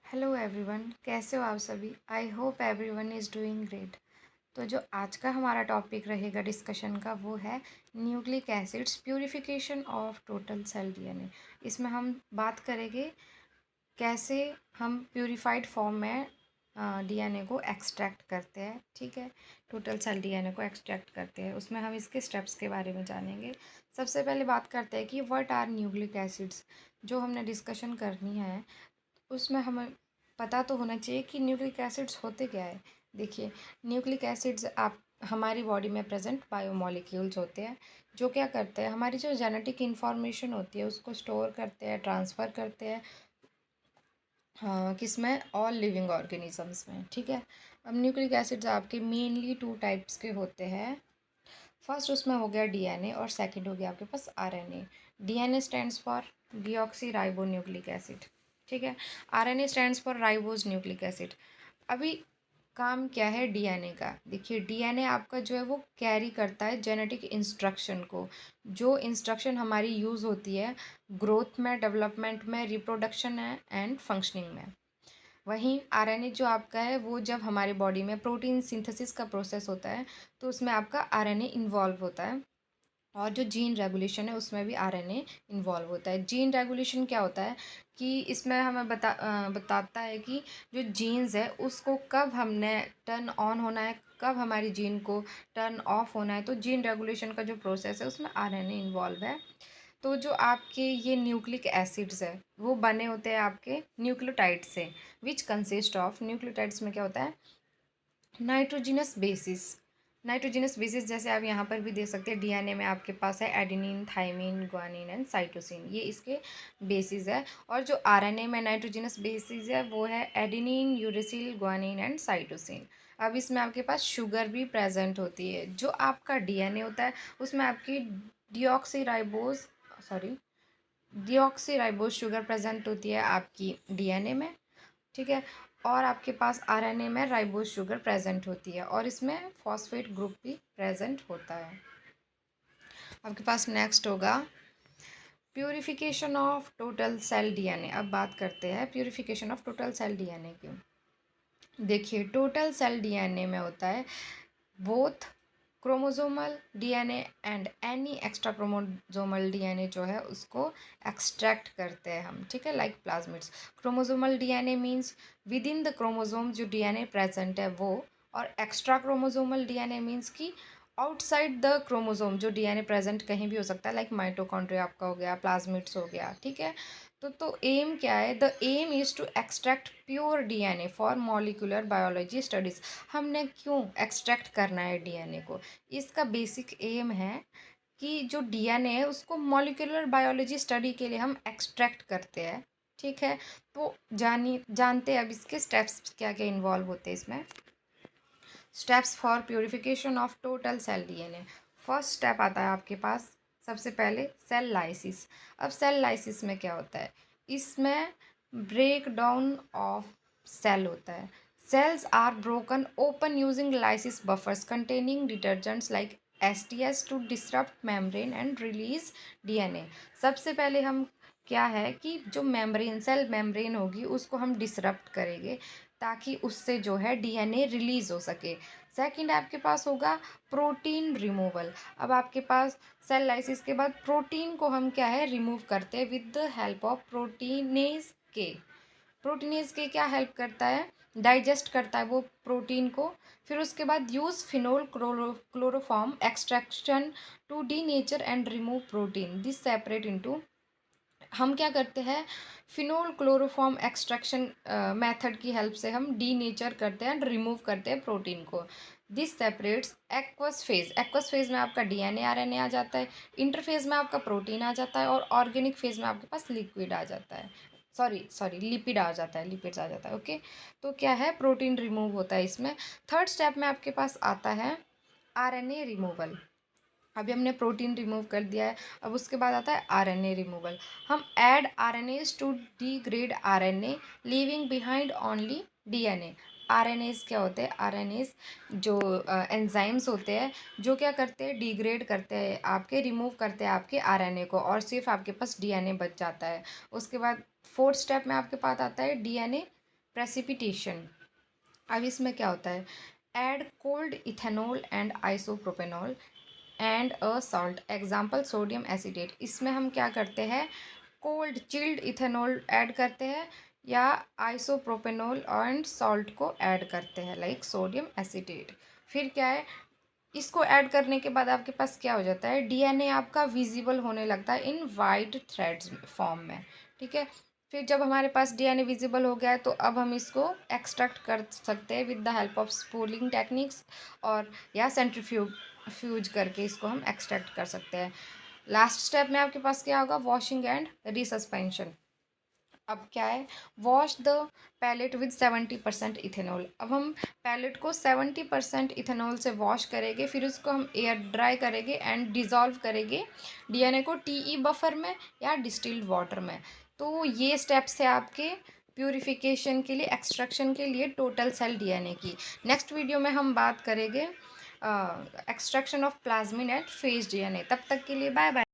Hello everyone, कैसे हो आप सभी। I hope everyone is doing great. तो जो आज का हमारा टॉपिक रहेगा डिस्कशन का वो है nucleic acids purification of total cell DNA. इसमें हम बात करेंगे कैसे हम प्यूरिफाइड फॉर्म में डीएनए को एक्सट्रैक्ट करते हैं। ठीक है, टोटल सेल डीएनए को एक्सट्रैक्ट करते हैं, उसमें हम इसके स्टेप्स के बारे में जानेंगे। सबसे पहले बात करते हैं कि व्हाट आर न्यूक्लिक एसिड्स। जो हमने डिस्कशन करनी है उसमें हमें पता तो होना चाहिए कि न्यूक्लिक एसिड्स होते क्या है। देखिए, न्यूक्लिक एसिड्स आप हमारी बॉडी में प्रेजेंट बायोमोलिक्यूल्स होते हैं जो क्या करते हैं, हमारी जो जेनेटिक इन्फॉर्मेशन होती है उसको स्टोर करते हैं, ट्रांसफ़र करते हैं। हाँ, किस में, ऑल लिविंग ऑर्गेनिजम्स में। ठीक है, अब न्यूक्लिक एसिड्स आपके मेनली टू टाइप्स के होते हैं। फर्स्ट उसमें हो गया डीएनए और सेकंड हो गया आपके पास RNA. DNA stands for deoxy ribo nucleic acid. ठीक है, RNA stands for ribose nucleic acid. अभी काम क्या है डीएनए का। देखिए, डीएनए आपका जो है वो कैरी करता है जेनेटिक इंस्ट्रक्शन को, जो इंस्ट्रक्शन हमारी यूज़ होती है ग्रोथ में, डेवलपमेंट में, रिप्रोडक्शन है एंड फंक्शनिंग में। वहीं आरएनए जो आपका है वो जब हमारे बॉडी में प्रोटीन सिंथेसिस का प्रोसेस होता है तो उसमें आपका आरएनए इन्वॉल्व होता है। और जो जीन रेगुलेशन है उसमें भी आरएनए इन्वॉल्व होता है। जीन रेगुलेशन क्या होता है कि इसमें हमें बताता है कि जो जीन्स है उसको कब हमने टर्न ऑन होना है, कब हमारी जीन को टर्न ऑफ होना है। तो जीन रेगुलेशन का जो प्रोसेस है उसमें आरएनए इन्वॉल्व है। तो जो आपके ये न्यूक्लिक एसिड्स है वो बने होते हैं आपके न्यूक्लियोटाइड से, विच कंसिस्ट ऑफ, न्यूक्लियोटाइड्स में क्या होता है, नाइट्रोजिनस बेसिस। नाइट्रोजिनस बेसिस जैसे आप यहाँ पर भी देख सकते हैं, डीएनए में आपके पास है adenine, thymine, guanine and cytosine, ये इसके बेसिस है। और जो आरएनए में नाइट्रोजिनस बेसिस है वो है adenine, uracil, guanine and cytosine. अब इसमें आपके पास शुगर भी प्रेजेंट होती है। जो आपका डीएनए होता है उसमें आपकी deoxyribose sorry deoxyribose sugar present होती है आपकी डीएनए में। ठीक है, और आपके पास आरएनए में राइबोज शुगर प्रेजेंट होती है और इसमें फॉस्फेट ग्रुप भी प्रेजेंट होता है। आपके पास नेक्स्ट होगा purification of total cell DNA. अब बात करते हैं purification of total cell DNA की। देखिए, टोटल सेल डीएनए में होता है both chromosomal DNA and any extra chromosomal DNA जो है उसको एक्सट्रैक्ट करते हैं हम। ठीक है, like plasmids. Chromosomal DNA means with in the chromosome जो डीएनए प्रेजेंट है वो, और एक्स्ट्रा क्रोमोसोमल डीएनए मींस कि आउटसाइड द क्रोमोसोम जो डीएनए प्रेजेंट कहीं भी हो सकता है, लाइक माइटोकॉन्ड्रिया आपका हो गया, प्लाज्मिड्स हो गया। ठीक है, तो एम क्या है, the M is to extract pure DNA for molecular biology studies. हमने क्यों एक्सट्रैक्ट करना है डीएनए को, इसका बेसिक एम है कि जो डीएनए है उसको मॉलिक्यूलर बायोलॉजी स्टडी के लिए हम एक्सट्रैक्ट करते हैं। ठीक है, तो जानते हैं अब इसके स्टेप्स क्या क्या इन्वॉल्व होते हैं इसमें। Steps for purification of total cell DNA. First step आता है आपके पास सबसे पहले सेल लाइसिस। अब सेल लाइसिस में क्या होता है, इसमें ब्रेक डाउन ऑफ सेल होता है। Cells are broken open using lysis buffers containing detergents like STS to disrupt membrane and release DNA. सबसे पहले हम क्या है कि जो मेम्ब्रेन, सेल मेम्ब्रेन होगी उसको हम डिसरप्ट करेंगे ताकि उससे जो है डीएनए रिलीज हो सके। सेकंड आपके पास होगा प्रोटीन रिमूवल। अब आपके पास सेल लाइसिस के बाद प्रोटीन को हम क्या है रिमूव करते हैं with the help of proteinase के। प्रोटीनेज के क्या हेल्प करता है, डाइजेस्ट करता है वो प्रोटीन को। फिर उसके बाद use phenol chloroform extraction to denature and remove protein this separate into. हम क्या करते हैं, फिनोल क्लोरोफॉर्म एक्सट्रैक्शन मेथड की हेल्प से हम डी नेचर करते हैं एंड रिमूव करते हैं प्रोटीन को। This separates aqueous phase. Aqueous phase में आपका डीएनए आरएनए आ जाता है, इंटरफेज में आपका प्रोटीन आ जाता है, और ऑर्गेनिक फेज में आपके पास लिक्विड आ जाता है, सॉरी लिपिड आ जाता है, लिपिड्स आ जाता है। ओके, तो क्या है, प्रोटीन रिमूव होता है इसमें। थर्ड स्टेप में आपके पास आता है आरएनए रिमूवल। अभी हमने प्रोटीन रिमूव कर दिया है, अब उसके बाद आता है आरएनए रिमूवल। हम add RNase to degrade RNA leaving behind only DNA. RNase क्या होते हैं, आरएनएज जो एंजाइम्स होते हैं जो क्या करते हैं, डिग्रेड करते हैं आपके, रिमूव करते हैं आपके आरएनए को, और सिर्फ आपके पास डीएनए बच जाता है। उसके बाद फोर्थ स्टेप में आपके पास आता है डीएनए प्रेसिपिटेशन। अब इसमें क्या होता है, add cold ethanol and isopropanol and a salt, example sodium acetate. इसमें हम क्या करते हैं, कोल्ड चिल्ड इथेनॉल ऐड करते हैं या आइसोप्रोपेनॉल एंड सॉल्ट को ऐड करते हैं लाइक सोडियम एसिटेट। फिर क्या है, इसको ऐड करने के बाद आपके पास क्या हो जाता है, डीएनए आपका विजिबल होने लगता है इन वाइट थ्रेड्स फॉर्म में। ठीक है, फिर जब हमारे पास डीएनए विजिबल हो गया है तो अब हम इसको एक्सट्रैक्ट कर सकते हैं with the help of spooling techniques और या सेंट्रीफ्यूज करके इसको हम एक्सट्रैक्ट कर सकते हैं। लास्ट स्टेप में आपके पास क्या होगा, वॉशिंग एंड रिसस्पेंशन। अब क्या है, wash the pellet with 70% ethanol. अब हम पैलेट को 70% इथेनॉल से वॉश करेंगे, फिर उसको हम एयर ड्राई करेंगे एंड डिज़ोल्व करेंगे डीएनए को टीई बफर में या डिस्टिल्ड वाटर में। तो ये स्टेप्स है आपके प्यूरिफिकेशन के लिए, एक्सट्रैक्शन के लिए टोटल सेल डीएनए की। नेक्स्ट वीडियो में हम बात करेंगे extraction of plasmid and phage DNA. तब तक के लिए बाय बाय।